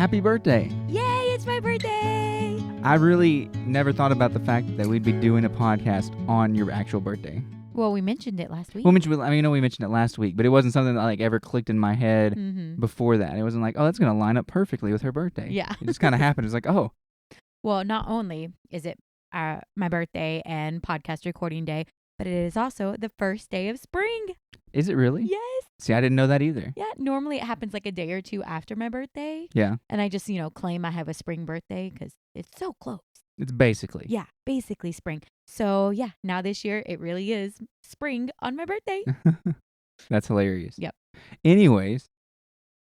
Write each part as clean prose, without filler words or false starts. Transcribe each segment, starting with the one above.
happy birthday. Yay, it's my birthday. I really never thought about the fact that we'd be doing a podcast on your actual birthday. Well, we mentioned it last week. We mentioned it last week, but it wasn't something that like ever clicked in my head before that. It wasn't like, oh, that's going to line up perfectly with her birthday. Yeah. It just kind of happened. It's like, oh. Well, not only is it my birthday and podcast recording day, but it is also the first day of spring. Is it really? Yes. See, I didn't know that either. Yeah, normally it happens like a day or two after my birthday. Yeah. And I just, claim I have a spring birthday because it's so close. It's basically. Yeah, basically spring. So, yeah, now this year it really is spring on my birthday. That's hilarious. Yep. Anyways,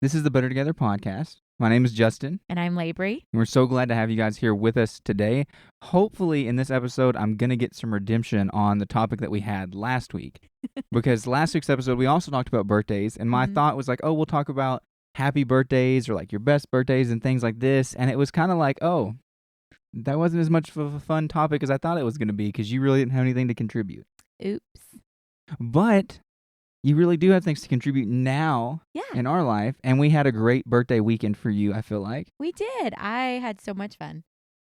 this is the Better Together podcast. My name is Justin. And I'm LaBre's. And we're so glad to have you guys here with us today. Hopefully, in this episode, I'm going to get some redemption on the topic that we had last week. Because last week's episode, we also talked about birthdays. And my thought was like, oh, we'll talk about happy birthdays or like your best birthdays and things like this. And it was kind of like, oh, that wasn't as much of a fun topic as I thought it was going to be because you really didn't have anything to contribute. Oops. But you really do have things to contribute now in our life. And we had a great birthday weekend for you, I feel like. We did. I had so much fun.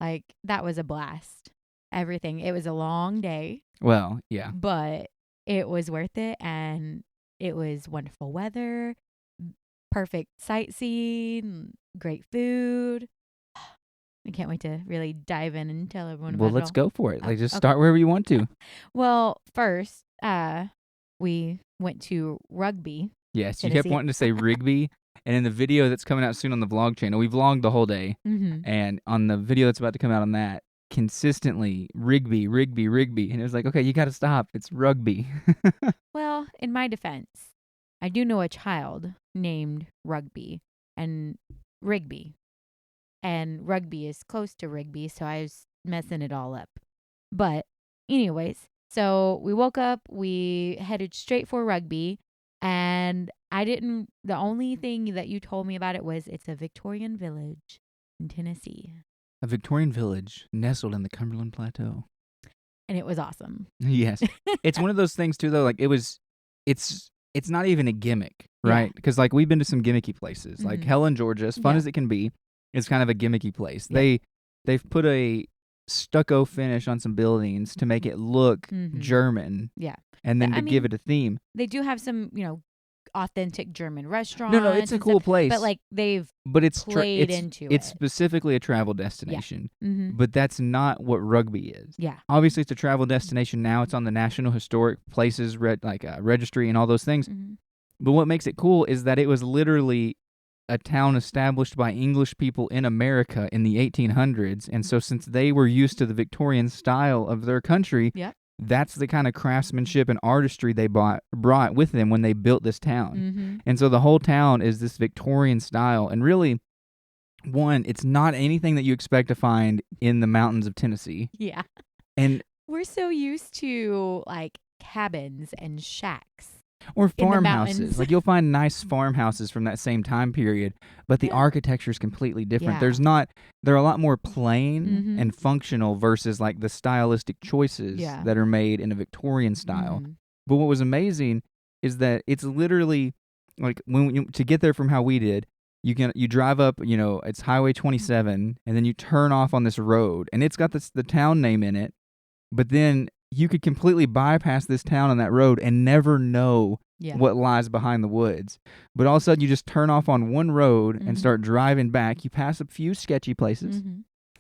Like, that was a blast. Everything. It was a long day. Well, yeah. But it was worth it. And it was wonderful weather, perfect sightseeing, great food. I can't wait to really dive in and tell everyone about it. Well, let's go for it. Like, just okay. start wherever you want to. Well, first, we went to rugby. Yes, Tennessee. You kept wanting to say Rigby. And in the video that's coming out soon on the vlog channel, we vlogged the whole day. And on the video that's about to come out on that, consistently, Rigby. And it was like, okay, you got to stop. It's rugby. Well, in my defense, I do know a child named Rugby and Rigby. And rugby is close to Rigby, so I was messing it all up. But anyways, so we woke up, we headed straight for rugby, and the only thing that you told me about it was it's a Victorian village in Tennessee. A Victorian village nestled in the Cumberland Plateau. And it was awesome. Yes. It's one of those things, too, though, like it's not even a gimmick, right? Because, like, we've been to some gimmicky places. Like Helen, Georgia, as fun as it can be, it's kind of a gimmicky place. Yeah. They've put a stucco finish on some buildings to make it look German. Yeah. And then give it a theme. They do have some, authentic German restaurants. No, it's a cool place. But like it's into it. It's specifically a travel destination. Yeah. But that's not what rugby is. Yeah. Obviously, it's a travel destination now. It's on the National Historic Places registry and all those things. But what makes it cool is that it was literally a town established by English people in America in the 1800s. And so since they were used to the Victorian style of their country, that's the kind of craftsmanship and artistry they brought with them when they built this town. And so the whole town is this Victorian style. And really, it's not anything that you expect to find in the mountains of Tennessee. Yeah. And we're so used to like cabins and shacks. Or farmhouses. Like, you'll find nice farmhouses from that same time period, but the architecture is completely different. Yeah. They're a lot more plain and functional versus, like, the stylistic choices that are made in a Victorian style. But what was amazing is that it's literally, like, to get there from how we did, you drive up, it's Highway 27, and then you turn off on this road, and it's got the town name in it, but then you could completely bypass this town on that road and never know what lies behind the woods. But all of a sudden, you just turn off on one road and start driving back. You pass a few sketchy places.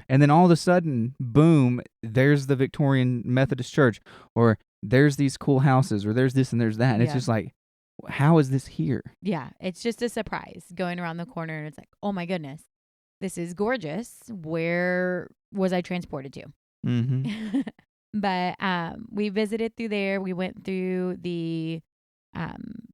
And then all of a sudden, boom, there's the Victorian Methodist Church. Or there's these cool houses. Or there's this and there's that. And it's just like, how is this here? Yeah, it's just a surprise going around the corner. And it's like, oh my goodness, this is gorgeous. Where was I transported to? But we visited through there. We went through the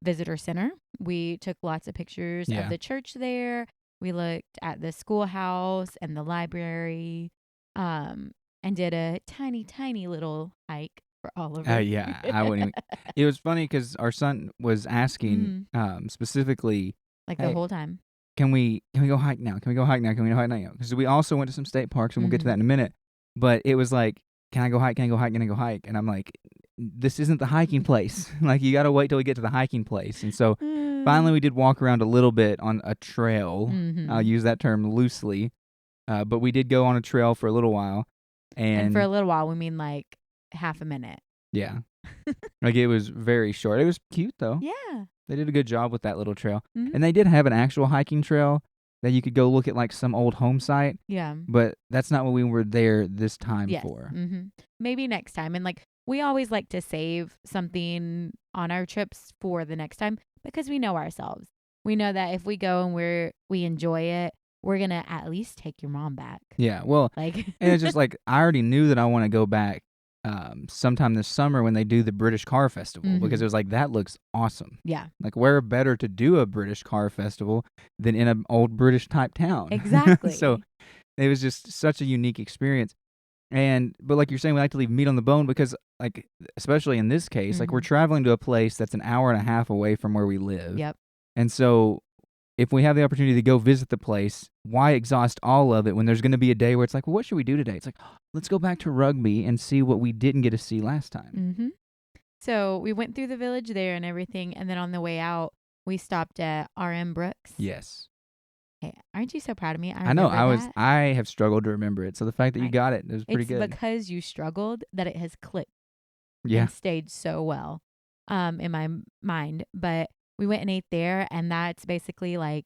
visitor center. We took lots of pictures of the church there. We looked at the schoolhouse and the library and did a tiny, tiny little hike for all of us. Yeah, I wouldn't even. It was funny because our son was asking specifically. Like the whole time. Can we go hike now? Can we go hike now? Can we go hike now? Because we also went to some state parks and we'll get to that in a minute. But it was like, can I go hike? Can I go hike? Can I go hike? And I'm like, this isn't the hiking place. Like, you got to wait till we get to the hiking place. And so finally we did walk around a little bit on a trail. I'll use that term loosely. But we did go on a trail for a little while. And for a little while, we mean like half a minute. Yeah. Like, it was very short. It was cute, though. Yeah. They did a good job with that little trail. And they did have an actual hiking trail that you could go look at, like, some old home site. Yeah. But that's not what we were there this time for. Maybe next time. And, like, we always like to save something on our trips for the next time because we know ourselves. We know that if we go and we enjoy it, we're going to at least take your mom back. Yeah, well, like, and it's just like, I already knew that I want to go back sometime this summer when they do the British Car Festival because it was like, that looks awesome. Yeah. Like, where better to do a British Car Festival than in an old British type town? Exactly. So it was just such a unique experience. But like you're saying, we like to leave meat on the bone because, like, especially in this case, like, we're traveling to a place that's an hour and a half away from where we live. Yep. And so if we have the opportunity to go visit the place, why exhaust all of it when there's going to be a day where it's like, well, what should we do today? It's like, let's go back to Rugby and see what we didn't get to see last time. So we went through the village there and everything, and then on the way out, we stopped at R.M. Brooks. Yes. Hey, aren't you so proud of me? I know. I have struggled to remember it. So the fact that you got it was pretty good. It's because you struggled that it has clicked. Yeah. And stayed so well in my mind. But we went and ate there, and that's basically like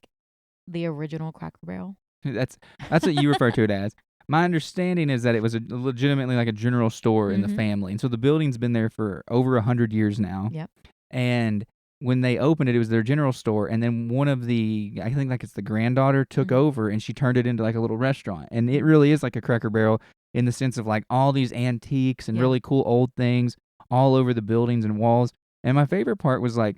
the original Cracker Barrel. That's what you refer to it as. My understanding is that it was legitimately like a general store in the family. And so the building's been there for over 100 years now. Yep. And when they opened it was their general store. And then one of I think like it's the granddaughter took over and she turned it into like a little restaurant. And it really is like a Cracker Barrel in the sense of like all these antiques and really cool old things all over the buildings and walls. And my favorite part was like,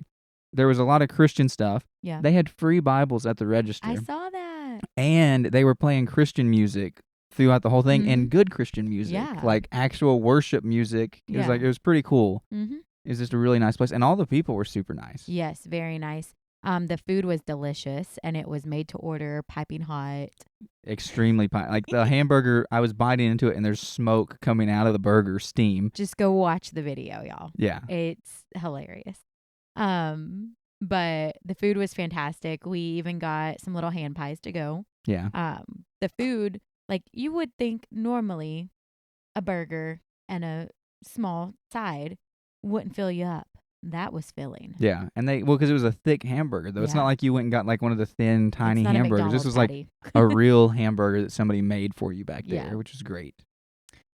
there was a lot of Christian stuff. Yeah. They had free Bibles at the register. I saw that. And they were playing Christian music throughout the whole thing and good Christian music. Yeah. Like actual worship music. It was like, it was pretty cool. It was just a really nice place. And all the people were super nice. Yes, very nice. The food was delicious and it was made to order, piping hot. Extremely like the hamburger, I was biting into it and there's smoke coming out of the burger, steam. Just go watch the video, y'all. Yeah. It's hilarious. But the food was fantastic. We even got some little hand pies to go. Yeah. The food, like you would think normally a burger and a small side wouldn't fill you up. That was filling. Yeah. And because it was a thick hamburger though. It's not like you went and got like one of the thin, tiny hamburgers. This was like a real hamburger that somebody made for you back there, which was great.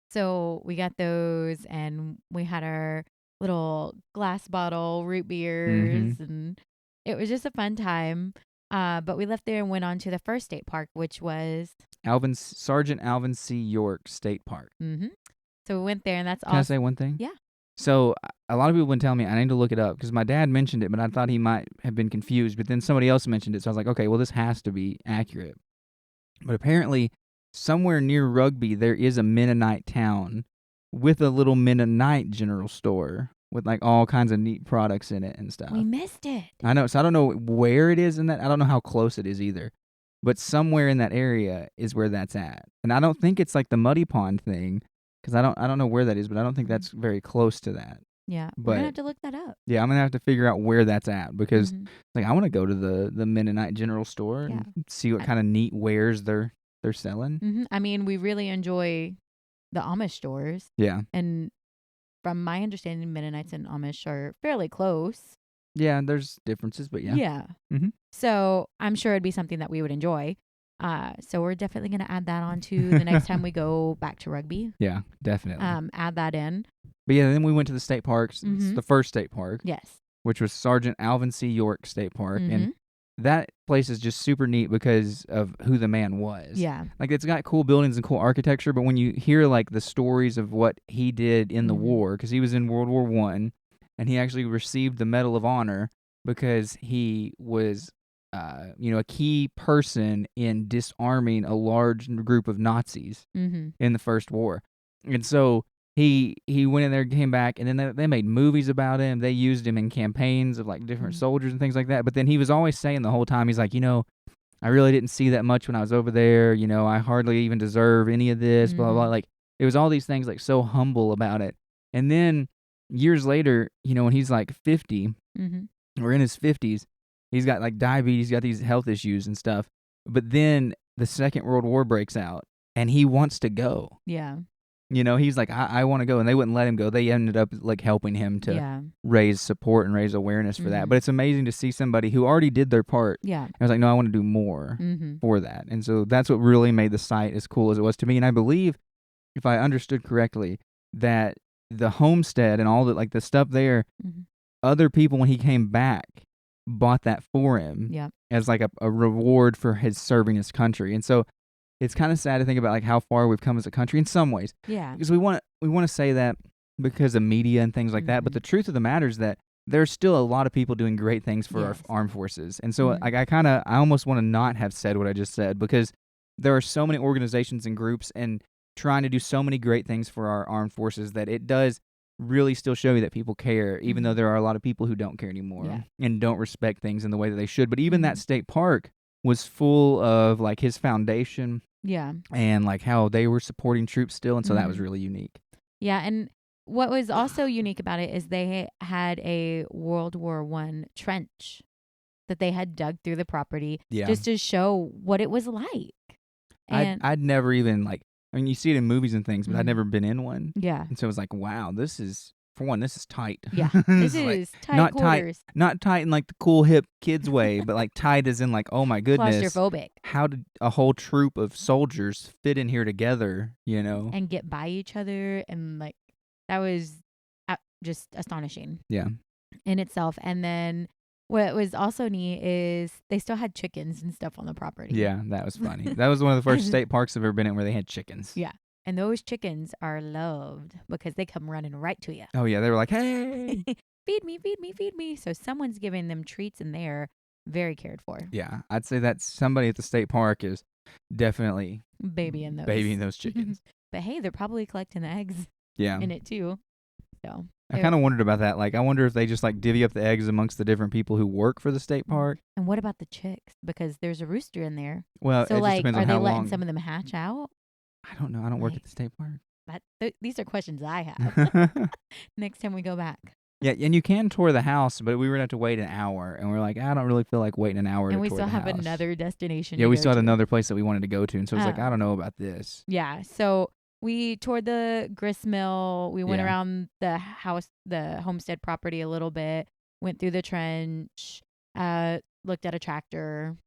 So we got those and we had our little glass bottle root beers and it was just a fun time. But we left there and went on to the first state park, which was Sergeant Alvin C. York State Park. So we went there and that's Can I say one thing? Yeah. So a lot of people have been telling me I need to look it up because my dad mentioned it, but I thought he might have been confused. But then somebody else mentioned it, so I was like, okay, well, this has to be accurate. But apparently, somewhere near Rugby, there is a Mennonite town with a little Mennonite general store with like all kinds of neat products in it and stuff. We missed it. I know. So I don't know where it is in that. I don't know how close it is either. But somewhere in that area is where that's at. And I don't think it's like the Muddy Pond thing because I don't know where that is, but I don't think that's very close to that. Yeah. But we're going to have to look that up. Yeah, I'm going to have to figure out where that's at because like I want to go to the Mennonite general store and see what kind of neat wares they're selling. I mean, we really enjoy the Amish stores. Yeah. And from my understanding, Mennonites and Amish are fairly close. Yeah, there's differences, but yeah. Yeah. So I'm sure it'd be something that we would enjoy. So we're definitely going to add that on to the next time we go back to Rugby. Yeah, definitely. Add that in. But yeah, then we went to the state parks. It's the first state park. Yes. Which was Sergeant Alvin C. York State Park. And that place is just super neat because of who the man was. Yeah. Like, it's got cool buildings and cool architecture, but when you hear, like, the stories of what he did in the war, because he was in World War I, and he actually received the Medal of Honor because he was, a key person in disarming a large group of Nazis in the First War. And so he went in there, came back, and then they made movies about him. They used him in campaigns of like different soldiers and things like that. But then he was always saying the whole time, he's like, I really didn't see that much when I was over there. I hardly even deserve any of this, blah, blah, blah. Like, it was all these things, like, so humble about it. And then years later, when he's like 50 or in his 50s, he's got like diabetes, he's got these health issues and stuff. But then the Second World War breaks out and he wants to go. Yeah. He's like, I want to go. And they wouldn't let him go. They ended up like helping him to raise support and raise awareness for that. But it's amazing to see somebody who already did their part. Yeah. I was like, no, I want to do more for that. And so that's what really made the site as cool as it was to me. And I believe, if I understood correctly, that the homestead and all the the stuff there, other people when he came back bought that for him as like a reward for his serving his country. And so it's kind of sad to think about like how far we've come as a country in some ways. Yeah. Because we want to say that because of media and things like that, but the truth of the matter is that there's still a lot of people doing great things for our armed forces. And so I almost want to not have said what I just said, because there are so many organizations and groups and trying to do so many great things for our armed forces that it does really still show you that people care, even though there are a lot of people who don't care anymore and don't respect things in the way that they should. But even that state park was full of like his foundation and like how they were supporting troops still. And so that was really unique. Yeah. And what was also unique about it is they had a World War I trench that they had dug through the property just to show what it was like. And I'd never even you see it in movies and things, but I'd never been in one. Yeah. And so it was like, wow, this is tight. Yeah. This is tight not quarters. Not tight in like the cool hip kids way, but like tight as in like, oh my goodness. Claustrophobic. How did a whole troop of soldiers fit in here together, And get by each other. And like, that was just astonishing. Yeah. In itself. And then what was also neat is they still had chickens and stuff on the property. Yeah, that was funny. That was one of the first state parks I've ever been in where they had chickens. Yeah. And those chickens are loved because they come running right to you. Oh, yeah. They were like, hey. Feed me, feed me, feed me. So someone's giving them treats and they're very cared for. Yeah. I'd say that somebody at the state park is definitely babying those chickens. But hey, they're probably collecting the eggs in it too. So I kind of wondered about that. Like, I wonder if they just like divvy up the eggs amongst the different people who work for the state park. And what about the chicks? Because there's a rooster in there. Well, so it just depends on how long. Are they letting some of them hatch out? I don't know. I don't work at the state park. These are questions I have. Next time we go back. Yeah, and you can tour the house, but we would have to wait an hour. And we're like, I don't really feel like waiting an hour to tour the house. And we still have another destination. Yeah, we still had another place that we wanted to go to. And so it's like, I don't know about this. Yeah, so we toured the grist mill. We went around the house, the homestead property a little bit. Went through the trench. Looked at a tractor.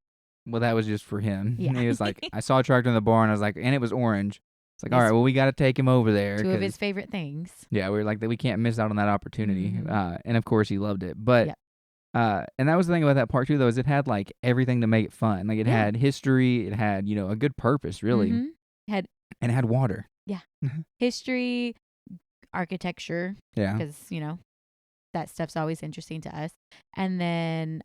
Well, that was just for him. Yeah. He was like, I saw a tractor in the barn. I was like, and it was orange. It's like, all right, well, we got to take him over there. Two of his favorite things. Yeah, we were like, we can't miss out on that opportunity. And of course, he loved it. But, and that was the thing about that park too, though, is it had like everything to make it fun. Like it had history. It had, a good purpose, really. And it had water. Yeah. History, architecture. Yeah. Because, that stuff's always interesting to us. And then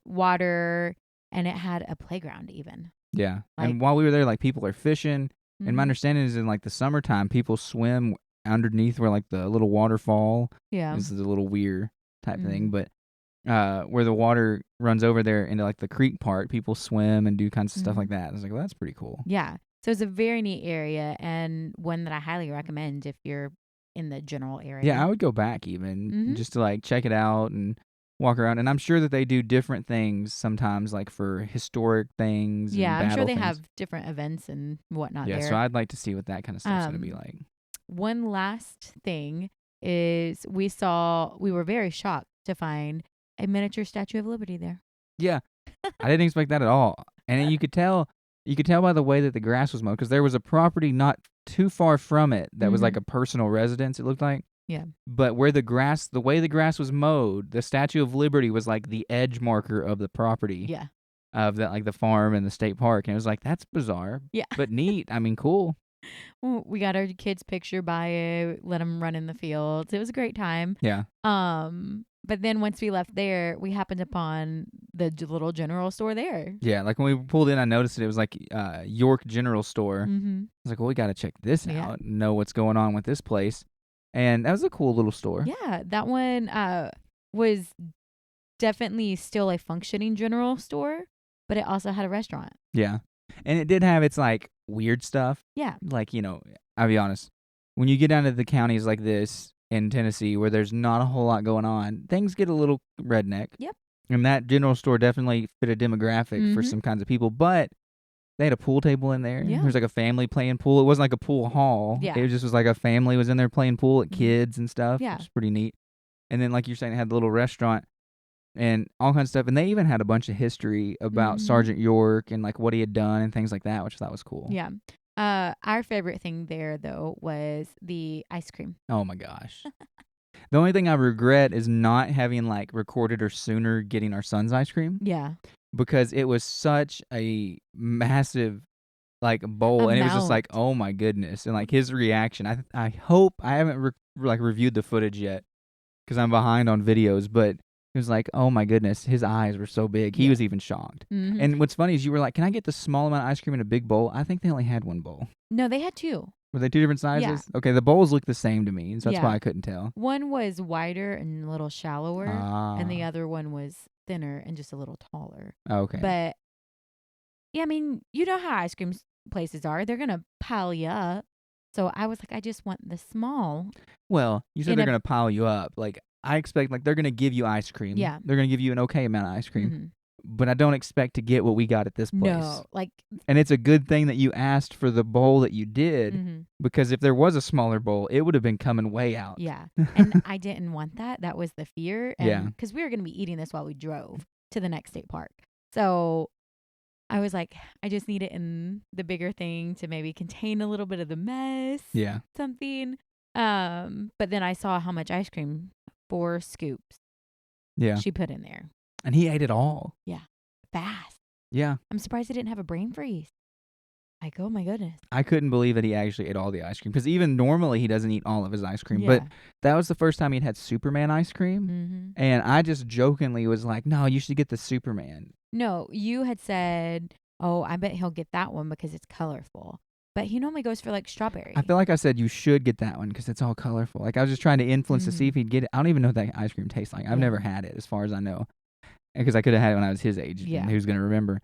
water, and it had a playground even. Yeah. And while we were there, like people are fishing. And my understanding is in like the summertime, people swim underneath where like the little waterfall is the little weir type thing. But where the water runs over there into like the creek part, people swim and do kinds of stuff like that. I was like, well, that's pretty cool. Yeah. So it's a very neat area and one that I highly recommend if you're in the general area. Yeah, I would go back even just to like check it out and walk around. And I'm sure that they do different things sometimes, like for historic things. Yeah, and I'm sure they things. have different events and whatnot there. So I'd like to see what that kind of stuff's going to be like. One last thing is we were very shocked to find a miniature Statue of Liberty there. Yeah, I didn't expect that at all. And you could tell by the way that the grass was mowed, because there was a property not too far from it that was like a personal residence, it looked like. Yeah. But where the way the grass was mowed, the Statue of Liberty was like the edge marker of the property. Yeah. Of that, like the farm and the state park. And it was like, that's bizarre. Yeah. But neat. I mean, cool. Well, we got our kids' picture by it, let them run in the fields. It was a great time. Yeah. But then once we left there, we happened upon the little general store there. Yeah, like when we pulled in, I noticed it was like York General Store. I was like, well, we got to check this out and know what's going on with this place. And that was a cool little store. Yeah, that one was definitely still a functioning general store, but it also had a restaurant. Yeah. And it did have its like weird stuff. Yeah. Like, I'll be honest. When you get down to the counties like this, in Tennessee where there's not a whole lot going on, things get a little redneck. Yep. And that general store definitely fit a demographic for some kinds of people, but they had a pool table in there. Yeah. There was like a family playing pool. It wasn't like a pool hall. Yeah. It just was like a family was in there playing pool, like kids and stuff. Yeah. Which was pretty neat. And then, like you're saying, it had the little restaurant and all kinds of stuff. And they even had a bunch of history about Sergeant York and like what he had done and things like that, which I thought was cool. Yeah. Our favorite thing there, though, was the ice cream. Oh, my gosh. The only thing I regret is not having like recorded or sooner getting our son's ice cream. Yeah. Because it was such a massive like bowl, and it was just like, oh my goodness, and like his reaction. I hope I haven't reviewed the footage yet because I'm behind on videos, but it was like, oh my goodness, his eyes were so big. He was even shocked. And what's funny is you were like, can I get the small amount of ice cream in a big bowl? I think they only had one bowl. No, they had two. Were they two different sizes? Yeah. Okay, the bowls look the same to me, so that's why I couldn't tell. One was wider and a little shallower, and the other one was thinner and just a little taller. Okay. But, yeah, I mean, you know how ice cream places are. They're going to pile you up. So I was like, I just want the small. Well, you said they're going to pile you up. Like, I expect, like, they're going to give you ice cream. Yeah. They're going to give you an okay amount of ice cream. But I don't expect to get what we got at this place. No, like... And it's a good thing that you asked for the bowl that you did, because if there was a smaller bowl, it would have been coming way out. Yeah, and I didn't want that. That was the fear. Yeah. Because we were going to be eating this while we drove to the next state park. So I was like, I just need it in the bigger thing to maybe contain a little bit of the mess. Yeah. Something. But then I saw how much ice cream, 4 scoops. Yeah. She put in there. And he ate it all. Yeah. Fast. Yeah. I'm surprised he didn't have a brain freeze. Like, oh my goodness. I couldn't believe that he actually ate all the ice cream, because even normally he doesn't eat all of his ice cream. Yeah. But that was the first time he'd had Superman ice cream. And I just jokingly was like, no, you should get the Superman. No, you had said, oh, I bet he'll get that one because it's colorful. But he normally goes for like strawberry. I feel like I said you should get that one because it's all colorful. Like I was just trying to influence to see if he'd get it. I don't even know what that ice cream tastes like. I've never had it as far as I know. Because I could have had it when I was his age. Yeah. And who's going to remember?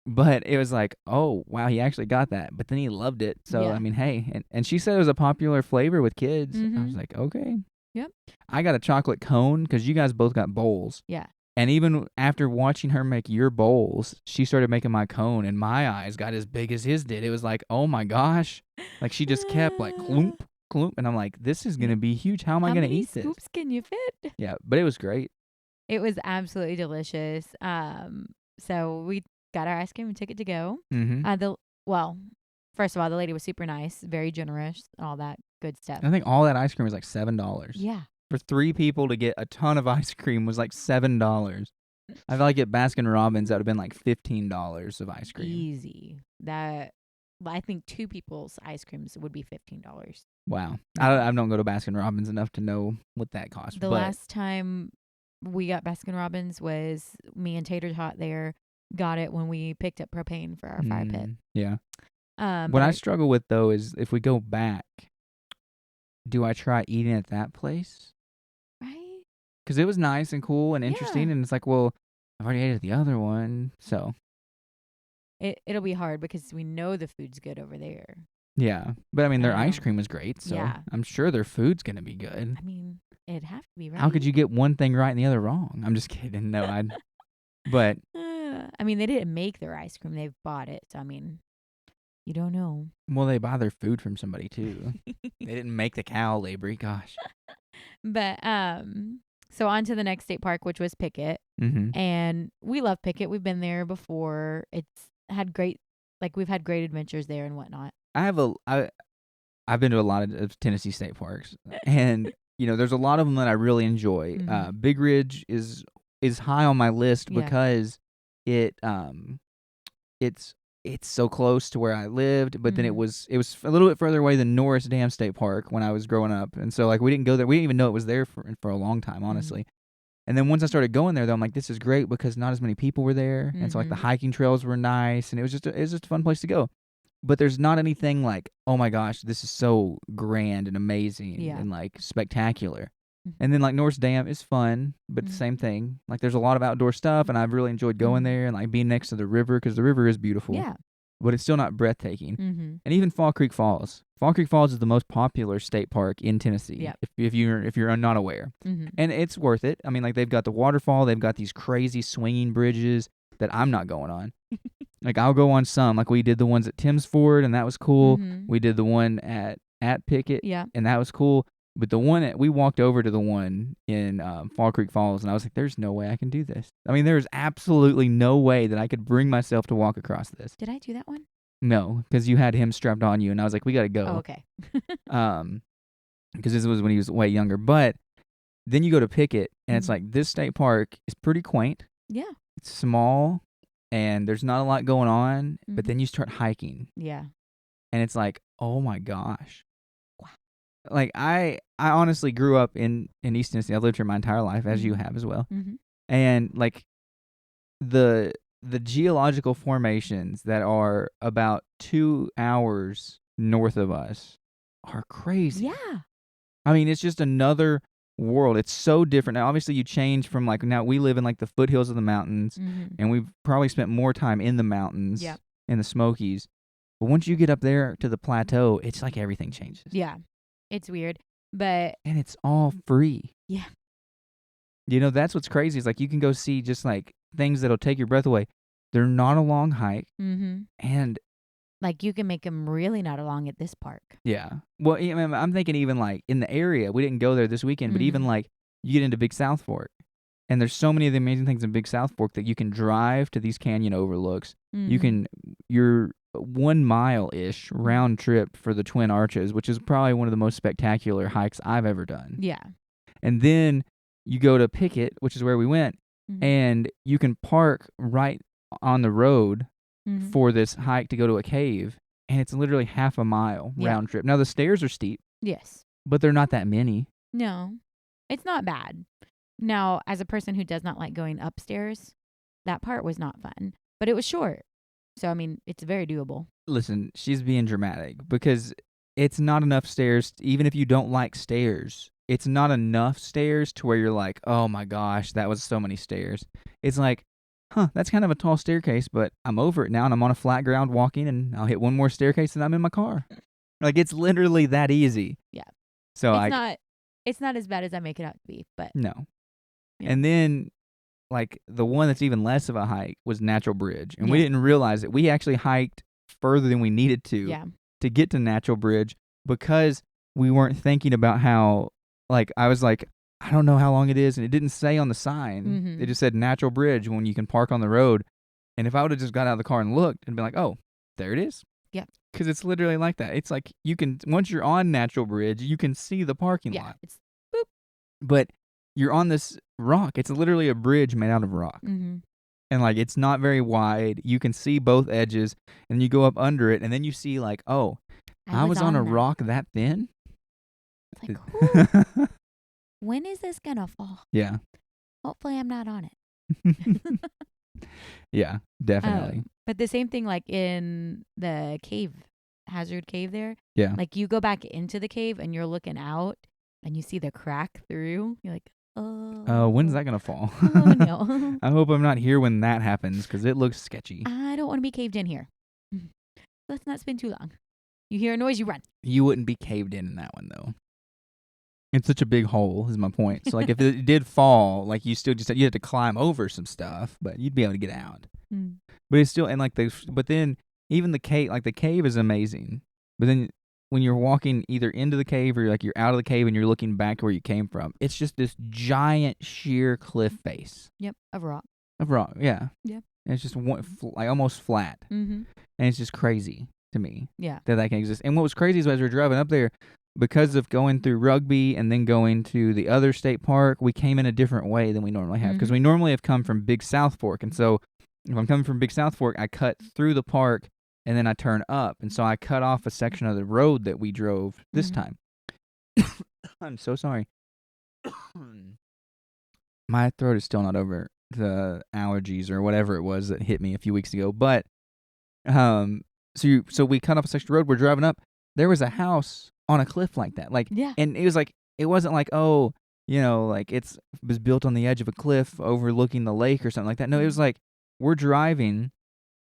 But it was like, oh, wow, he actually got that. But then he loved it. So, I mean, hey. And she said it was a popular flavor with kids. I was like, okay. Yep. I got a chocolate cone because you guys both got bowls. Yeah. And even after watching her make your bowls, she started making my cone, and my eyes got as big as his did. It was like, oh my gosh. Like she just kept like clomp, clomp. And I'm like, this is going to be huge. How am I going to eat this? How many scoops can you fit? Yeah, but it was great. It was absolutely delicious. So we got our ice cream and took it to go. Well, first of all, the lady was super nice, very generous, all that good stuff. I think all that ice cream was like $7. Yeah. For 3 people to get a ton of ice cream was like $7. I feel like at Baskin Robbins that would have been like $15 of ice cream. Easy. I think 2 people's ice creams would be $15. Wow. I don't go to Baskin Robbins enough to know what that costs. The last time we got Baskin Robbins was me and Tater Tot there got it when we picked up propane for our fire pit. Yeah. What I struggle with though is if we go back, do I try eating at that place? Right. Because it was nice and cool and interesting, and it's like, well, I've already ate at the other one, so. It'll be hard because we know the food's good over there. Yeah, but I mean, their ice cream was great, so I'm sure their food's going to be good. I mean, it'd have to be right. How could you get one thing right and the other wrong? I'm just kidding. No, but. I mean, they didn't make their ice cream. They've bought it. So, I mean, you don't know. Well, they buy their food from somebody, too. They didn't make the cow, LaBre's. Gosh. But, so on to the next state park, which was Pickett. And we love Pickett. We've been there before. We've had great adventures there and whatnot. I've been to a lot of Tennessee state parks, and there's a lot of them that I really enjoy. Big Ridge is high on my list because it's so close to where I lived, but then it was a little bit further away than Norris Dam State Park when I was growing up, and so like we didn't go there. We didn't even know it was there for a long time, honestly. And then once I started going there, though, I'm like, this is great because not as many people were there, and so like the hiking trails were nice, and it was just a fun place to go. But there's not anything like, oh my gosh, this is so grand and amazing and like spectacular. And then like Norris Dam is fun, but the same thing. Like there's a lot of outdoor stuff, and I've really enjoyed going there and like being next to the river because the river is beautiful. Yeah. but it's still not breathtaking. And even Fall Creek Falls. Fall Creek Falls is the most popular state park in Tennessee. Yep. If you're not aware, and it's worth it. I mean, like they've got the waterfall, they've got these crazy swinging bridges that I'm not going on. Like I'll go on some. Like we did the ones at Tim's Ford, and that was cool. We did the one at Pickett, and that was cool. But the one we walked over to the one in Fall Creek Falls, and I was like, "There's no way I can do this. I mean, there's absolutely no way that I could bring myself to walk across this." Did I do that one? No, because you had him strapped on you, and I was like, "We got to go." Oh, okay. Because this was when he was way younger. But then you go to Pickett, and it's like this state park is pretty quaint. Yeah. It's small, and there's not a lot going on. But then you start hiking. Yeah. And it's like, oh my gosh. Wow. Like I honestly grew up in East Tennessee. I've lived here my entire life, as you have as well. And like the geological formations that are about 2 hours north of us are crazy. Yeah. I mean, it's just another world. It's so different. Now, obviously, you change from like now we live in like the foothills of the mountains, and we've probably spent more time in the mountains, in the Smokies. But once you get up there to the plateau, it's like everything changes. Yeah, it's weird, and it's all free. Yeah. You know, that's what's crazy. Is like you can go see just like things that'll take your breath away. They're not a long hike, and like you can make them really not along at this park. Yeah. Well, I'm thinking even like in the area, we didn't go there this weekend, but even like you get into Big South Fork, and there's so many of the amazing things in Big South Fork that you can drive to these canyon overlooks. You're 1 mile-ish round trip for the Twin Arches, which is probably one of the most spectacular hikes I've ever done. Yeah. And then you go to Pickett, which is where we went, and you can park right on the road for this hike to go to a cave, and it's literally half a mile round trip. Now, the stairs are steep. Yes. But they're not that many. No. It's not bad. Now, as a person who does not like going upstairs, that part was not fun. But it was short. So, I mean, it's very doable. Listen, she's being dramatic because it's not enough stairs. Even if you don't like stairs, it's not enough stairs to where you're like, oh my gosh, that was so many stairs. It's like, that's kind of a tall staircase, but I'm over it now, and I'm on a flat ground walking, and I'll hit one more staircase, and I'm in my car. Like, it's literally that easy. Yeah. So it's not as bad as I make it out to be, but no. Yeah. And then, like, the one that's even less of a hike was Natural Bridge, and we didn't realize it. We actually hiked further than we needed to get to Natural Bridge because we weren't thinking about how, like, I was like, I don't know how long it is, and it didn't say on the sign. It just said Natural Bridge when you can park on the road. And if I would have just got out of the car and looked and been like, oh, there it is. Yeah. Because it's literally like that. It's like you can, once you're on Natural Bridge, you can see the parking lot. It's boop. But you're on this rock. It's literally a bridge made out of rock. And like it's not very wide. You can see both edges, and you go up under it, and then you see like, oh, I was on a rock that thin? It's like, when is this going to fall? Yeah. Hopefully I'm not on it. Yeah, definitely. But the same thing like in the cave, Hazard Cave there. Yeah. Like you go back into the cave and you're looking out and you see the crack through. You're like, oh. When's that going to fall? Oh, no. I hope I'm not here when that happens because it looks sketchy. I don't want to be caved in here. Let's not spend too long. You hear a noise, you run. You wouldn't be caved in that one, though. It's such a big hole, is my point. So, like, if it did fall, like, you still just you had to climb over some stuff, but you'd be able to get out. But it's still, and like but then even the cave, like the cave is amazing. But then when you're walking either into the cave or like you're out of the cave and you're looking back to where you came from, it's just this giant sheer cliff face. Yep, of rock. Of rock, yeah. Yep. And it's just like almost flat, and it's just crazy to me. Yeah, that can exist. And what was crazy is as we were driving up there, because of going through Rugby and then going to the other state park, we came in a different way than we normally have. Because we normally have come from Big South Fork. And so if I'm coming from Big South Fork, I cut through the park and then I turn up. And so I cut off a section of the road that we drove this time. I'm so sorry. My throat is still not over the allergies or whatever it was that hit me a few weeks ago. But so we cut off a section of road. We're driving up. There was a house on a cliff like that. Like, and it was like, it wasn't like, oh, you know, like it was built on the edge of a cliff overlooking the lake or something like that. No, it was like, we're driving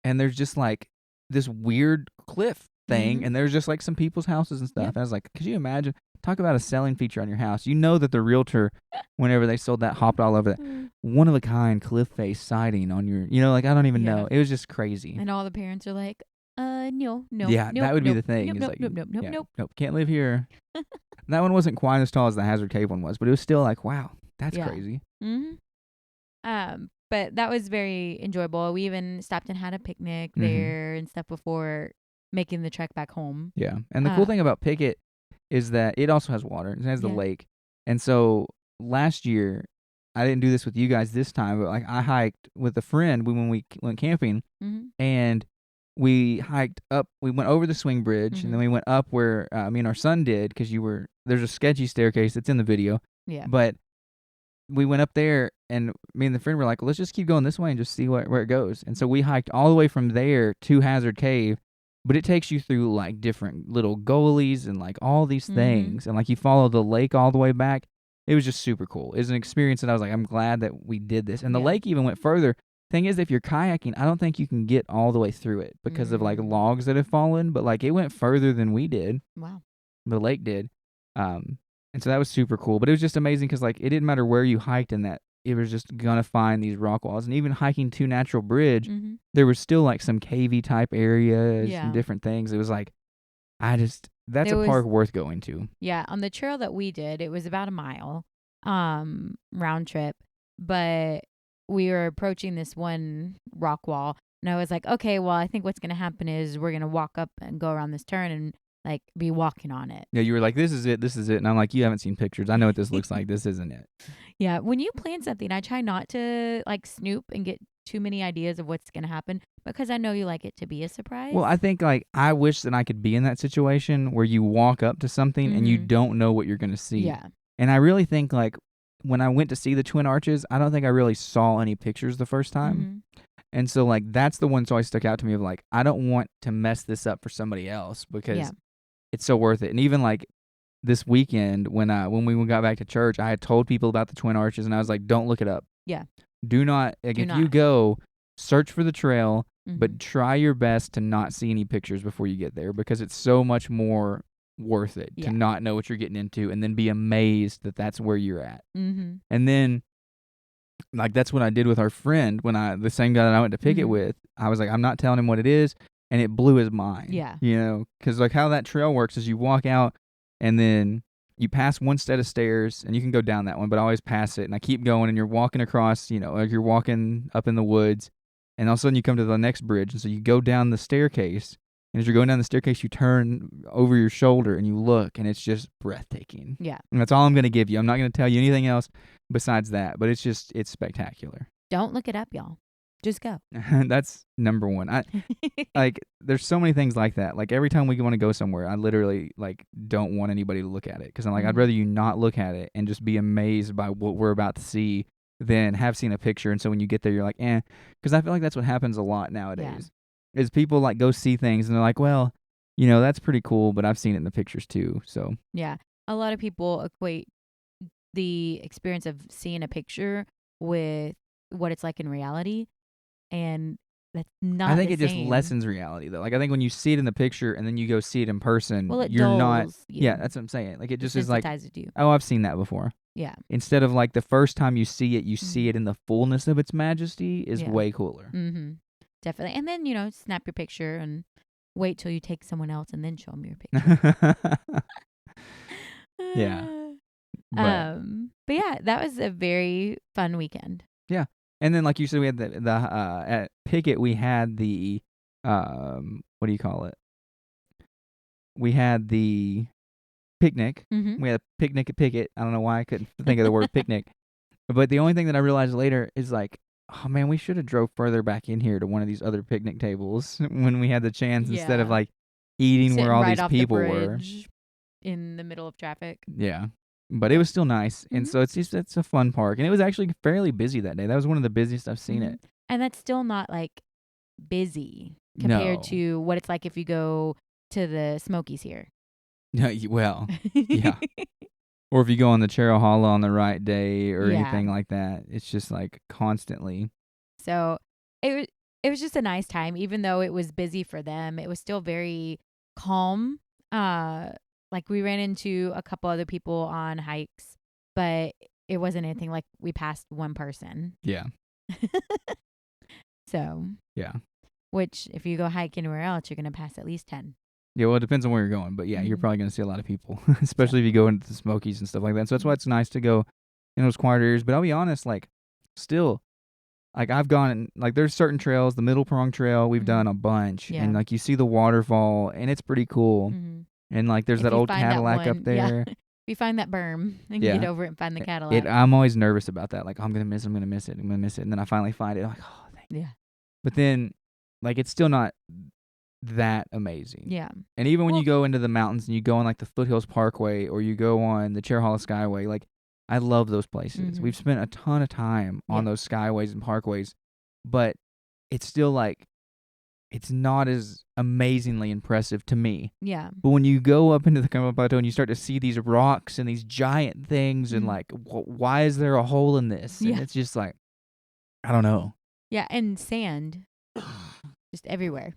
and there's just like this weird cliff thing, and there's just like some people's houses and stuff. And I was like, could you imagine? Talk about a selling feature on your house. You know that the realtor, whenever they sold that, hopped all over that. One of a kind cliff face siding on your, like, I don't even know. It was just crazy. And all the parents are like, no. Yeah, that would be the thing. Nope, can't live here. That one wasn't quite as tall as the Hazard Cave one was, but it was still like, wow, that's crazy. But that was very enjoyable. We even stopped and had a picnic there and stuff before making the trek back home. Yeah, and the cool thing about Pickett is that it also has water. It has the lake. And so last year, I didn't do this with you guys this time, but like I hiked with a friend when we went camping, and we hiked up. We went over the swing bridge, and then we went up where me and our son did, because there's a sketchy staircase that's in the video. Yeah. But we went up there, and me and the friend were like, well, let's just keep going this way and just see where it goes. And so we hiked all the way from there to Hazard Cave. But it takes you through like different little gullies and like all these things. And like you follow the lake all the way back. It was just super cool. It was an experience that I was like, I'm glad that we did this. And the lake even went further. Thing is, if you're kayaking, I don't think you can get all the way through it because of like logs that have fallen. But like it went further than we did. Wow. The lake did. And so that was super cool. But it was just amazing because like it didn't matter where you hiked in that. It was just going to find these rock walls. And even hiking to Natural Bridge, there was still like some cavey type areas and different things. It was like, that's a park worth going to. Yeah. On the trail that we did, it was about a mile round trip. But we were approaching this one rock wall. And I was like, okay, well, I think what's going to happen is we're going to walk up and go around this turn and like be walking on it. Yeah, you were like, this is it. And I'm like, you haven't seen pictures. I know what this looks like. This isn't it. Yeah, when you plan something, I try not to like snoop and get too many ideas of what's going to happen because I know you like it to be a surprise. Well, I think like I wish that I could be in that situation where you walk up to something and you don't know what you're going to see. Yeah. And I really think like when I went to see the Twin Arches, I don't think I really saw any pictures the first time. And so like that's the one that always stuck out to me of like, I don't want to mess this up for somebody else because it's so worth it. And even like this weekend when we got back to church, I had told people about the Twin Arches and I was like, don't look it up. Yeah. Do not, like if you go, search for the trail, but try your best to not see any pictures before you get there because it's so much more worth it to not know what you're getting into and then be amazed that that's where you're at. And then like that's what I did with our friend the same guy that I went to Pickett with. I was like, I'm not telling him what it is. And it blew his mind. Yeah. You know, because like how that trail works is you walk out and then you pass one set of stairs and you can go down that one, but I always pass it and I keep going and you're walking across, like you're walking up in the woods and all of a sudden you come to the next bridge. And so you go down the staircase and as you're going down the staircase, you turn over your shoulder and you look and it's just breathtaking. Yeah. And that's all I'm going to give you. I'm not going to tell you anything else besides that, but it's spectacular. Don't look it up, y'all. Just go. That's number one. Like, there's so many things like that. Like, every time we want to go somewhere, I literally, like, don't want anybody to look at it. Because I'm like, I'd rather you not look at it and just be amazed by what we're about to see than have seen a picture. And so when you get there, you're like, eh. Because I feel like that's what happens a lot nowadays. Is people, like, go see things and they're like, well, that's pretty cool, but I've seen it in the pictures too. So. Yeah. A lot of people equate the experience of seeing a picture with what it's like in reality. And that's not I think the it just same. lessens reality, though. Like, I think when you see it in the picture and then you go see it in person, you're not... Yeah, that's what I'm saying. Like, it just is like, you. Oh, I've seen that before. Yeah. Instead of, like, the first time you see it, you see it in the fullness of its majesty is way cooler. Definitely. And then, snap your picture and wait till you take someone else and then show them your picture. Yeah. But yeah, that was a very fun weekend. Yeah. And then, like you said, we had the at Pickett, we had the, what do you call it? We had the picnic. We had a picnic at Pickett. I don't know why I couldn't think of the word picnic. But the only thing that I realized later is like, oh man, we should have drove further back in here to one of these other picnic tables when we had the chance instead of like eating sitting where all right these off people the were. bridge in the middle of traffic. Yeah. But it was still nice. And so it's a fun park. And it was actually fairly busy that day. That was one of the busiest I've seen it. And that's still not like busy compared to what it's like if you go to the Smokies here. Well, yeah. Or if you go on the Cherry Hollow on the right day or anything like that. It's just like constantly. So it was just a nice time. Even though it was busy for them, it was still very calm. Like we ran into a couple other people on hikes, but it wasn't anything like we passed one person. Yeah. So. Yeah. Which, if you go hike anywhere else, you're going to pass at least 10. Yeah, well, it depends on where you're going. But yeah, you're probably going to see a lot of people, especially if you go into the Smokies and stuff like that. So that's why it's nice to go in those quieter areas. But I'll be honest, like, still, like, I've gone, like, there's certain trails, the Middle Prong Trail, we've done a bunch. Yeah. And, like, you see the waterfall, and it's pretty cool. And, like, there's that old Cadillac up there. Yeah. If you find that berm and get over it and find the Cadillac. I'm always nervous about that. Like, I'm going to miss it. And then I finally find it. I'm like, oh, thank you. Yeah. But then, like, it's still not that amazing. Yeah. And even when you go into the mountains and you go on, like, the Foothills Parkway or you go on the Chair Hollow Skyway, like, I love those places. We've spent a ton of time on those skyways and parkways, but it's still, like, it's not as amazingly impressive to me. Yeah. But when you go up into the Cumberland Plateau and you start to see these rocks and these giant things and, like, why is there a hole in this? And it's just, like, I don't know. Yeah, and sand just everywhere.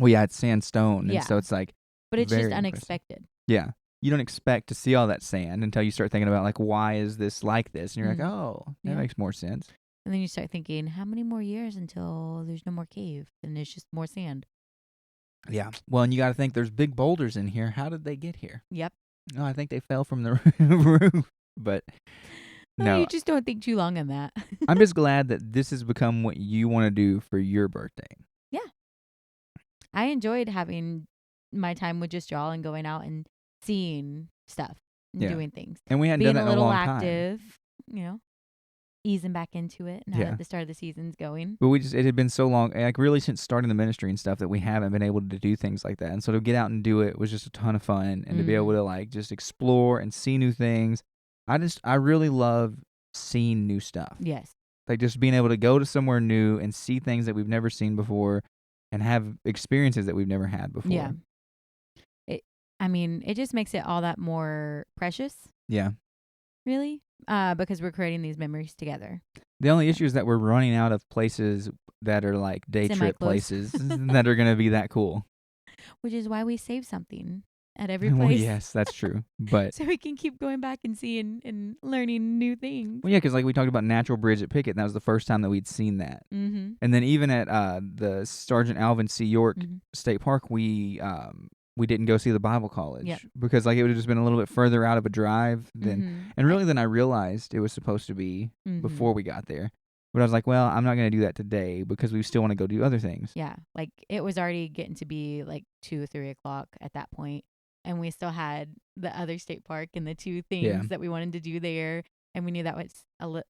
Well, yeah, it's sandstone, and so it's like, but it's just unexpected. Yeah, you don't expect to see all that sand until you start thinking about, like, why is this like this? And you're like, oh, that makes more sense. And then you start thinking, how many more years until there's no more cave and there's just more sand? Yeah, well, and you got to think there's big boulders in here. How did they get here? Yep. No, I think they fell from the roof, but. No, you just don't think too long on that. I'm just glad that this has become what you want to do for your birthday. Yeah. I enjoyed having my time with just y'all and going out and seeing stuff and doing things. And we hadn't being done that in a long time. Being a little active, you know, easing back into it now that the start of the season's going. But it had been so long, like really since starting the ministry and stuff, that we haven't been able to do things like that. And so to get out and do it was just a ton of fun, and to be able to, like, just explore and see new things. I really love seeing new stuff. Yes. Like, just being able to go to somewhere new and see things that we've never seen before and have experiences that we've never had before. Yeah. It just makes it all that more precious. Yeah. Really? Because we're creating these memories together. The only issue is that we're running out of places that are, like, day trip places that are going to be that cool. Which is why we save something at every place. Well, yes, that's true. But so we can keep going back and seeing and learning new things. Well, yeah, because, like, we talked about Natural Bridge at Pickett, and that was the first time that we'd seen that. And then even at the Sergeant Alvin C. York State Park, we didn't go see the Bible College because, like, it would have just been a little bit further out of a drive than, and really than I realized it was supposed to be before we got there. But I was like, well, I'm not going to do that today because we still want to go do other things. Yeah, like, it was already getting to be like 2 or 3 o'clock at that point. And we still had the other state park and the 2 things that we wanted to do there. And we knew that was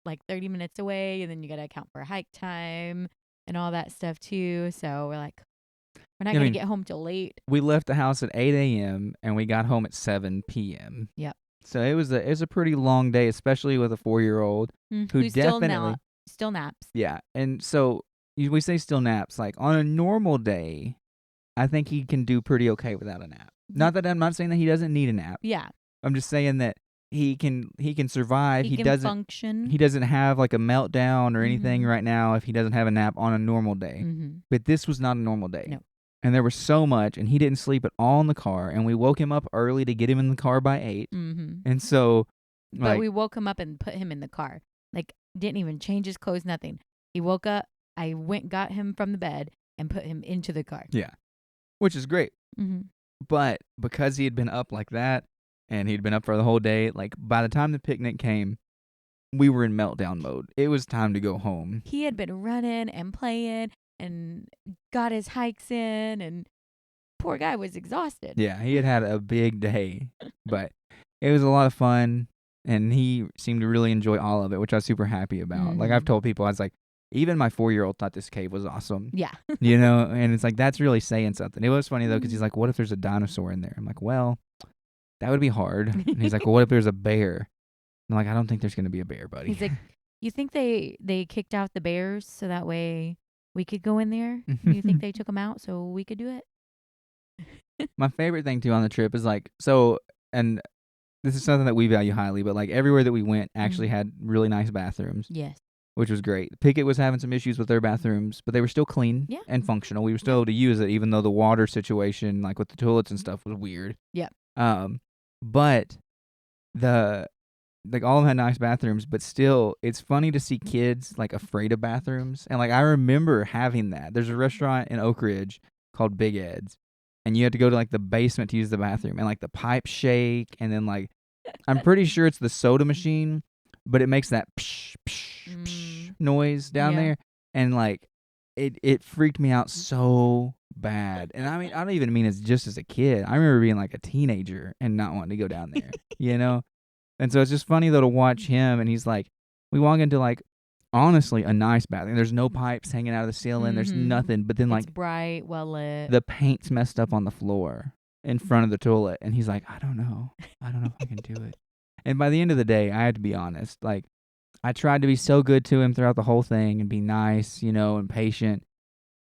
like 30 minutes away. And then you got to account for hike time and all that stuff too. So we're like, we're not going to get home till late. We left the house at 8 a.m. and we got home at 7 p.m. Yep. So it was a pretty long day, especially with a 4-year-old who definitely still naps. Yeah. And so we say still naps. Like, on a normal day, I think he can do pretty okay without a nap. Not that I'm not saying that he doesn't need a nap. Yeah. I'm just saying that he can survive. He can function. He doesn't have, like, a meltdown or anything right now if he doesn't have a nap on a normal day. But this was not a normal day. No. And there was so much, and he didn't sleep at all in the car, and we woke him up early to get him in the car by 8. And so, but we woke him up and put him in the car. Like, didn't even change his clothes, nothing. He woke up, I went, got him from the bed, and put him into the car. Yeah. Which is great. But because he had been up like that, and he'd been up for the whole day, like, by the time the picnic came, we were in meltdown mode. It was time to go home. He had been running and playing and got his hikes in, and poor guy was exhausted. Yeah, he had a big day, but it was a lot of fun, and he seemed to really enjoy all of it, which I was super happy about. Like, I've told people, I was like, even my 4-year-old thought this cave was awesome. Yeah. You know, and it's like, that's really saying something. It was funny, though, because he's like, what if there's a dinosaur in there? I'm like, well, that would be hard. And he's like, well, what if there's a bear? I'm like, I don't think there's going to be a bear, buddy. He's like, you think they kicked out the bears so that way we could go in there? You think they took them out so we could do it? My favorite thing, too, on the trip is, like, and this is something that we value highly, but, like, everywhere that we went actually had really nice bathrooms. Yes. which was great. Pickett was having some issues with their bathrooms, but they were still clean and functional. We were still able to use it, even though the water situation, like with the toilets and stuff, was weird. Yeah. But all of them had nice bathrooms, but still, it's funny to see kids like afraid of bathrooms. And like I remember having that. There's a restaurant in Oak Ridge called Big Ed's, and you have to go to like the basement to use the bathroom, and like the pipes shake, and then like I'm pretty sure it's the soda machine, but it makes that psh, psh, psh noise down there, and like it freaked me out so bad. And I mean, I don't even mean it's just as a kid. I remember being like a teenager and not wanting to go down there, you know? And so it's just funny though to watch him, and he's like, we walk into like, honestly, a nice bathroom. There's no pipes hanging out of the ceiling. There's nothing. But then like, it's bright, well lit. The paint's messed up on the floor in front of the toilet, and he's like, I don't know if I can do it. And by the end of the day, I had to be honest. Like, I tried to be so good to him throughout the whole thing and be nice, you know, and patient.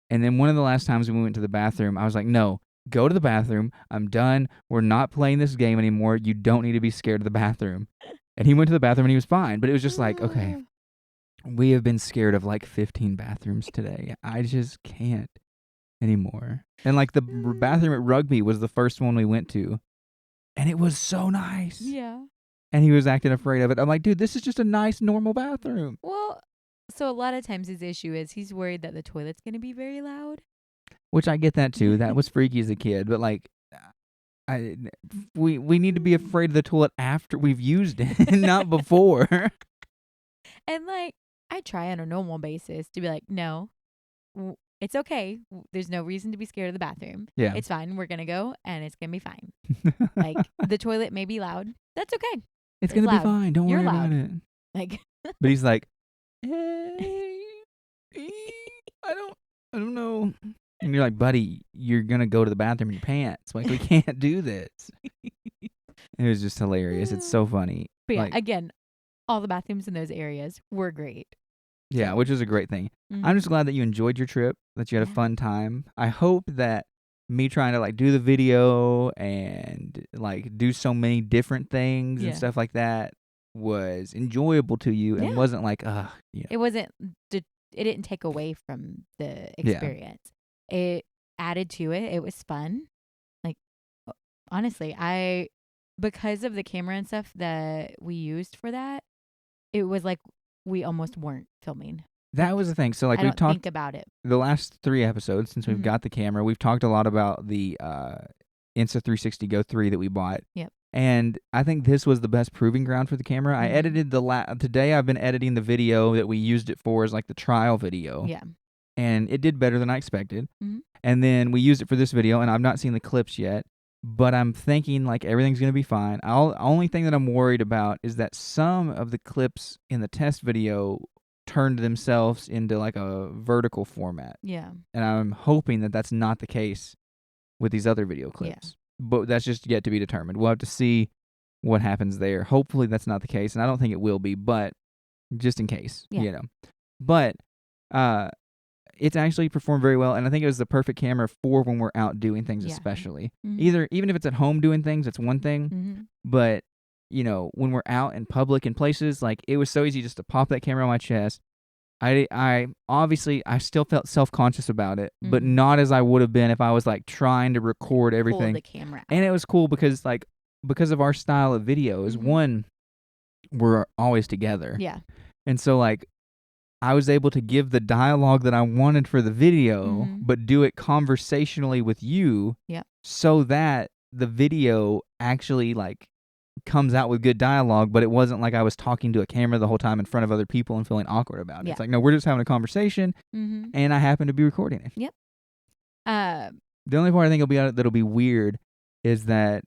And then one of the last times we went to the bathroom, I was like, no. Go to the bathroom. I'm done. We're not playing this game anymore. You don't need to be scared of the bathroom. And he went to the bathroom and he was fine. But it was just like, okay, we have been scared of like 15 bathrooms today. I just can't anymore. And like the bathroom at Rugby was the first one we went to. And it was so nice. Yeah. And he was acting afraid of it. I'm like, dude, this is just a nice, normal bathroom. Well, so a lot of times his issue is he's worried that the toilet's going to be very loud. Which I get that too. That was freaky as a kid, but like, we need to be afraid of the toilet after we've used it, not before. And like, I try on a normal basis to be like, no, it's okay. There's no reason to be scared of the bathroom. Yeah, it's fine. We're gonna go, and it's gonna be fine. Like the toilet may be loud. That's okay. It's gonna be fine. Don't worry about it. Like, but he's like, hey, I don't know. And you're like, buddy, you're going to go to the bathroom in your pants. Like, we can't do this. It was just hilarious. It's so funny. But yeah, like, again, all the bathrooms in those areas were great. Yeah, which is a great thing. Mm-hmm. I'm just glad that you enjoyed your trip, that you had a fun time. I hope that me trying to, like, do the video and, like, do so many different things and stuff like that was enjoyable to you and wasn't like, It wasn't, it didn't take away from the experience. Yeah. It added to it. It was fun. Like, honestly, because of the camera and stuff that we used for that, it was like we almost weren't filming. That was the thing. So, like, we've talked think about it. The last 3 episodes since we've got the camera, we've talked a lot about the Insta360 Go 3 that we bought. Yep. And I think this was the best proving ground for the camera. I edited today I've been editing the video that we used it for as like the trial video. Yeah. And it did better than I expected. Mm-hmm. And then we used it for this video, and I've not seen the clips yet, but I'm thinking like everything's going to be fine. Only thing that I'm worried about is that some of the clips in the test video turned themselves into like a vertical format. Yeah. And I'm hoping that that's not the case with these other video clips. Yeah. But that's just yet to be determined. We'll have to see what happens there. Hopefully that's not the case, and I don't think it will be, but just in case, you know. But it's actually performed very well, and I think it was the perfect camera for when we're out doing things, especially. Mm-hmm. Even if it's at home doing things, it's one thing, but, you know, when we're out in public in places, like, it was so easy just to pop that camera on my chest. I obviously, I still felt self-conscious about it, but not as I would have been if I was, like, trying to record everything. Pull the camera out. And it was cool because of our style of videos, one, we're always together. Yeah. And so, like, I was able to give the dialogue that I wanted for the video, but do it conversationally with you, so that the video actually, like, comes out with good dialogue, but it wasn't like I was talking to a camera the whole time in front of other people and feeling awkward about it. Yeah. It's like, no, we're just having a conversation, and I happen to be recording it. Yep. The only part I think that'll be weird is that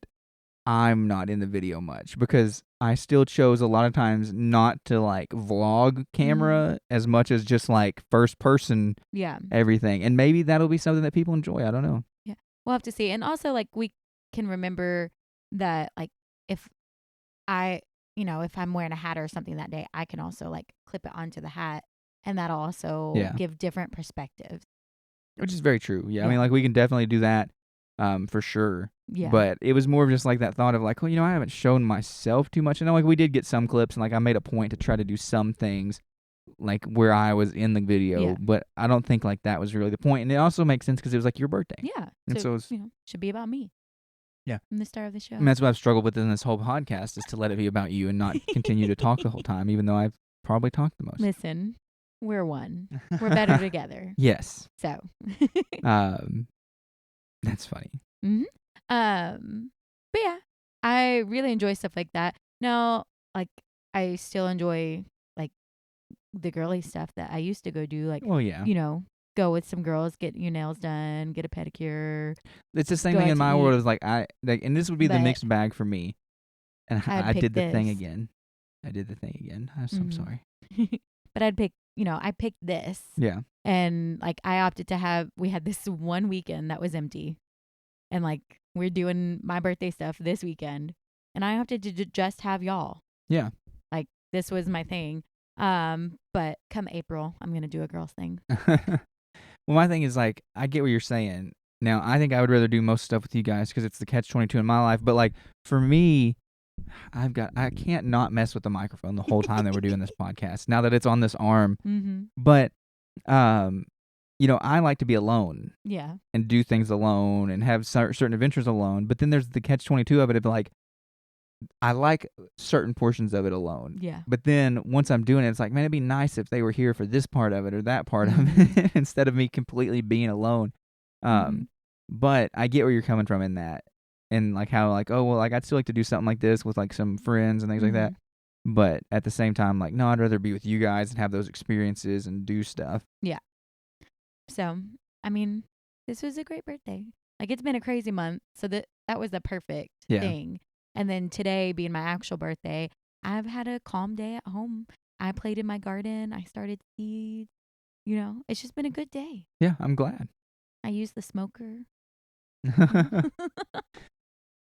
I'm not in the video much, because I still chose a lot of times not to like vlog camera as much as just like first person everything. And maybe that'll be something that people enjoy. I don't know. Yeah. We'll have to see. And also, like, we can remember that, like, if I'm wearing a hat or something that day, I can also like clip it onto the hat, and that'll also give different perspectives. Which is very true. Yeah. I mean, like, we can definitely do that for sure. Yeah. But it was more of just like that thought of like, well, you know, I haven't shown myself too much. And like, we did get some clips, and like I made a point to try to do some things like where I was in the video, Yeah. but I don't think like that was really the point. And it also makes sense because it was like your birthday. Yeah. And so it's, should be about me. Yeah. I'm the star of the show. And that's what I've struggled with in this whole podcast is to let it be about you and not continue to talk the whole time, even though I've probably talked the most. Listen, we're one. We're better together. Yes. So. That's funny. Mm-hmm. But yeah, I really enjoy stuff like that. Now, like, I still enjoy like the girly stuff that I used to go do. Like, go with some girls, get your nails done, get a pedicure. It's the same thing in my world. Is like and this would be the mixed bag for me. And I did the thing again. I did the thing again. I'm sorry. But I picked this. Yeah. And like I opted to we had this one weekend that was empty. And like we're doing my birthday stuff this weekend. And I opted to just have y'all. Yeah. Like this was my thing. But come April, I'm going to do a girl's thing. Well, my thing is like, I get what you're saying. Now, I think I would rather do most stuff with you guys because it's the catch-22 in my life. But like for me, I can't not mess with the microphone the whole time that we're doing this podcast. Now that it's on this arm, but I like to be alone. Yeah. And do things alone and have certain adventures alone. But then there's the catch-22 of it. Of like, I like certain portions of it alone. Yeah. But then once I'm doing it, it's like, man, it'd be nice if they were here for this part of it or that part of it instead of me completely being alone. But I get where you're coming from in that. And like how like, oh, well, like I'd still like to do something like this with like some friends and things like that. But at the same time, like, no, I'd rather be with you guys and have those experiences and do stuff. Yeah. So, I mean, this was a great birthday. Like it's been a crazy month. So that was the perfect thing. And then today being my actual birthday, I've had a calm day at home. I played in my garden. I started seeds. It's just been a good day. Yeah, I'm glad. I used the smoker.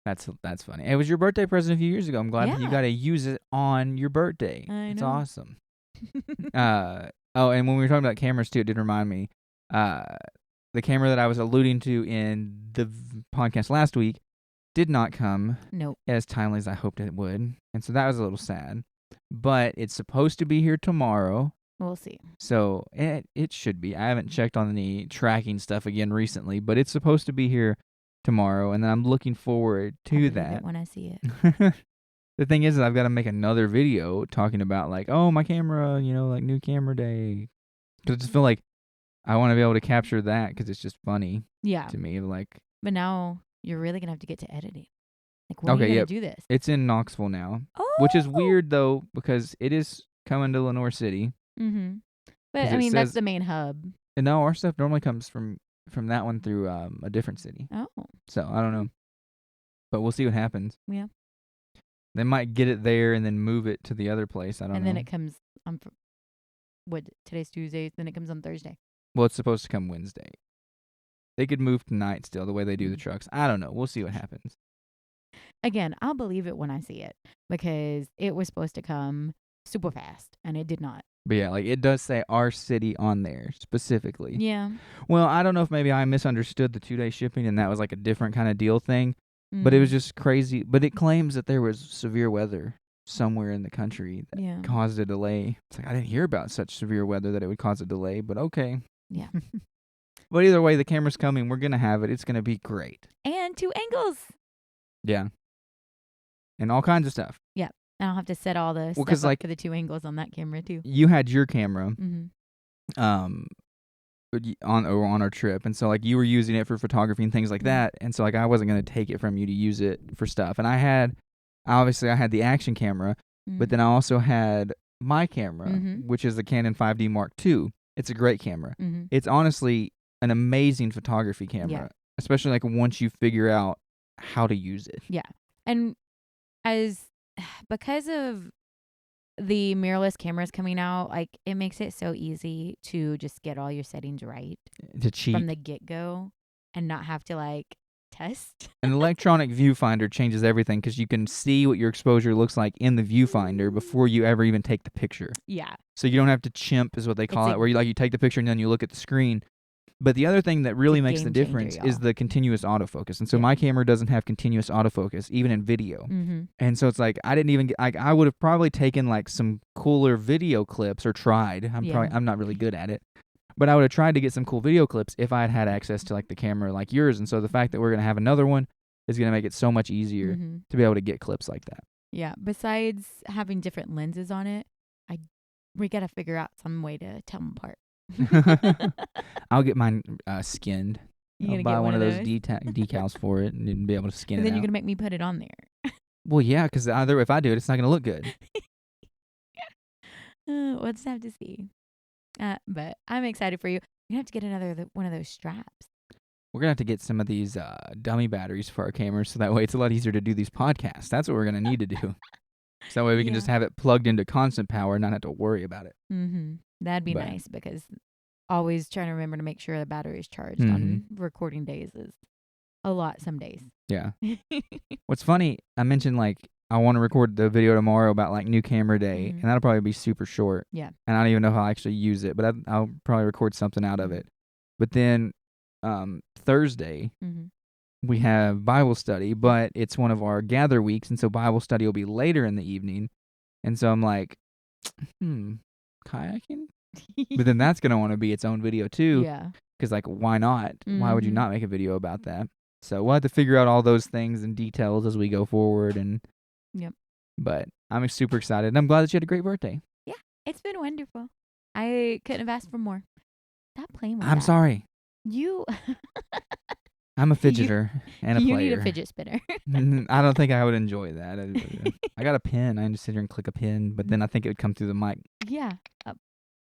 That's funny. It was your birthday present a few years ago. I'm glad that you got to use it on your birthday. It's awesome. And when we were talking about cameras too, it did remind me. The camera that I was alluding to in the podcast last week did not come as timely as I hoped it would. And so that was a little sad. But it's supposed to be here tomorrow. We'll see. So it should be. I haven't checked on the tracking stuff again recently, but it's supposed to be here tomorrow. And then I'm looking forward to that. When I see it. The thing is I've got to make another video talking about like, oh, my camera, like new camera day. Because I just feel like I want to be able to capture that because it's just funny to me. Like, but now you're really going to have to get to editing. Like, when are you going to do this? It's in Knoxville now, which is weird, though, because it is coming to Lenore City. Mm-hmm. But, I mean, that's the main hub. And no, our stuff normally comes from that one through a different city. Oh. So, I don't know. But we'll see what happens. Yeah. They might get it there and then move it to the other place. I don't know. And then it comes on, today's Tuesday, then it comes on Thursday. Well, it's supposed to come Wednesday. They could move tonight still, the way they do the trucks. I don't know. We'll see what happens. Again, I'll believe it when I see it because it was supposed to come super fast and it did not. But yeah, like it does say our city on there specifically. Yeah. Well, I don't know if maybe I misunderstood the 2-day shipping and that was like a different kind of deal thing. But it was just crazy. But it claims that there was severe weather somewhere in the country that caused a delay. It's like I didn't hear about such severe weather that it would cause a delay, but okay. Yeah. But either way, the camera's coming. We're going to have it. It's going to be great. And 2 angles. Yeah. And all kinds of stuff. Yeah. And I'll have to set all the stuff up for the 2 angles on that camera too. You had your camera on our trip. And so like you were using it for photography and things like that. And so like I wasn't going to take it from you to use it for stuff. And I had the action camera, but then I also had my camera, which is the Canon 5D Mark II. It's a great camera. It's honestly an amazing photography camera, especially like once you figure out how to use it. Yeah. And because of the mirrorless cameras coming out, like it makes it so easy to just get all your settings right. To cheat. From the get-go and not have to like test. An electronic viewfinder changes everything because you can see what your exposure looks like in the viewfinder before you ever even take the picture. Yeah. So you don't have to chimp is what they call it, where you take the picture and then you look at the screen. But the other thing that really makes the game difference changer, is y'all. the continuous autofocus. And so my camera doesn't have continuous autofocus, even in video. And so it's like, I didn't even get, like, I would have probably taken like some cooler video clips or tried. I'm not really good at it. But I would have tried to get some cool video clips if I had had access to like the camera like yours. And so the fact that we're going to have another one is going to make it so much easier to be able to get clips like that. Yeah. Besides having different lenses on it, we got to figure out some way to tell them apart. I'll get mine skinned. I'll buy one of those decals for it and be able to skin it out. And then you're going to make me put it on there. Well, yeah, because either if I do it, it's not going to look good. We'll just have to see. But I'm excited for you. You're going to have to get one of those straps. We're going to have to get some of these dummy batteries for our cameras so that way it's a lot easier to do these podcasts. That's what we're going to need to do. So that way we can just have it plugged into constant power and not have to worry about it. That'd be nice because always trying to remember to make sure the battery is charged on recording days is a lot some days. Yeah. What's funny, I mentioned like I want to record the video tomorrow about like new camera day, and that'll probably be super short. Yeah. And I don't even know how I actually use it, but I'll probably record something out of it. But then Thursday, we have Bible study, but it's one of our gather weeks, and so Bible study will be later in the evening. And so I'm like, kayaking? But then that's going to want to be its own video too. Yeah. Because like, why not? Why would you not make a video about that? So we'll have to figure out all those things and details as we go forward. And But I'm super excited. And I'm glad that you had a great birthday. Yeah, it's been wonderful. I couldn't have asked for more. Stop playing with I'm sorry. You... I'm a fidgeter and a player. You need a fidget spinner. I don't think I would enjoy that. I got a pen. I can just sit here and click a pen, but then I think it would come through the mic. Yeah.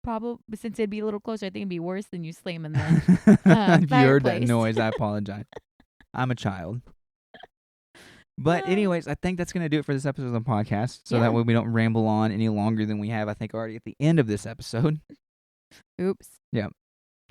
Probably, since it'd be a little closer, I think it'd be worse than you slamming the If you heard that noise, I apologize. I'm a child. But anyways, I think that's going to do it for this episode of the podcast, so that way we don't ramble on any longer than we have, I think, already at the end of this episode. Oops. Yeah.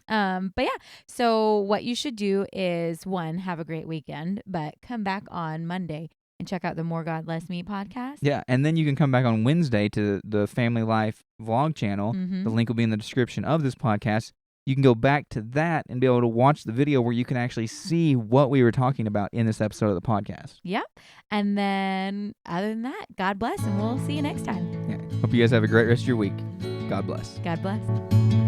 But yeah, so what you should do is, one, have a great weekend, but come back on Monday and check out the More God Less Me podcast. Yeah, and then you can come back on Wednesday to the Family Life vlog channel. The link will be in the description of this podcast. You can go back to that and be able to watch the video where you can actually see what we were talking about in this episode of the podcast. Yep. And then, other than that, God bless, and we'll see you next time. Yeah. Hope you guys have a great rest of your week. God bless. God bless.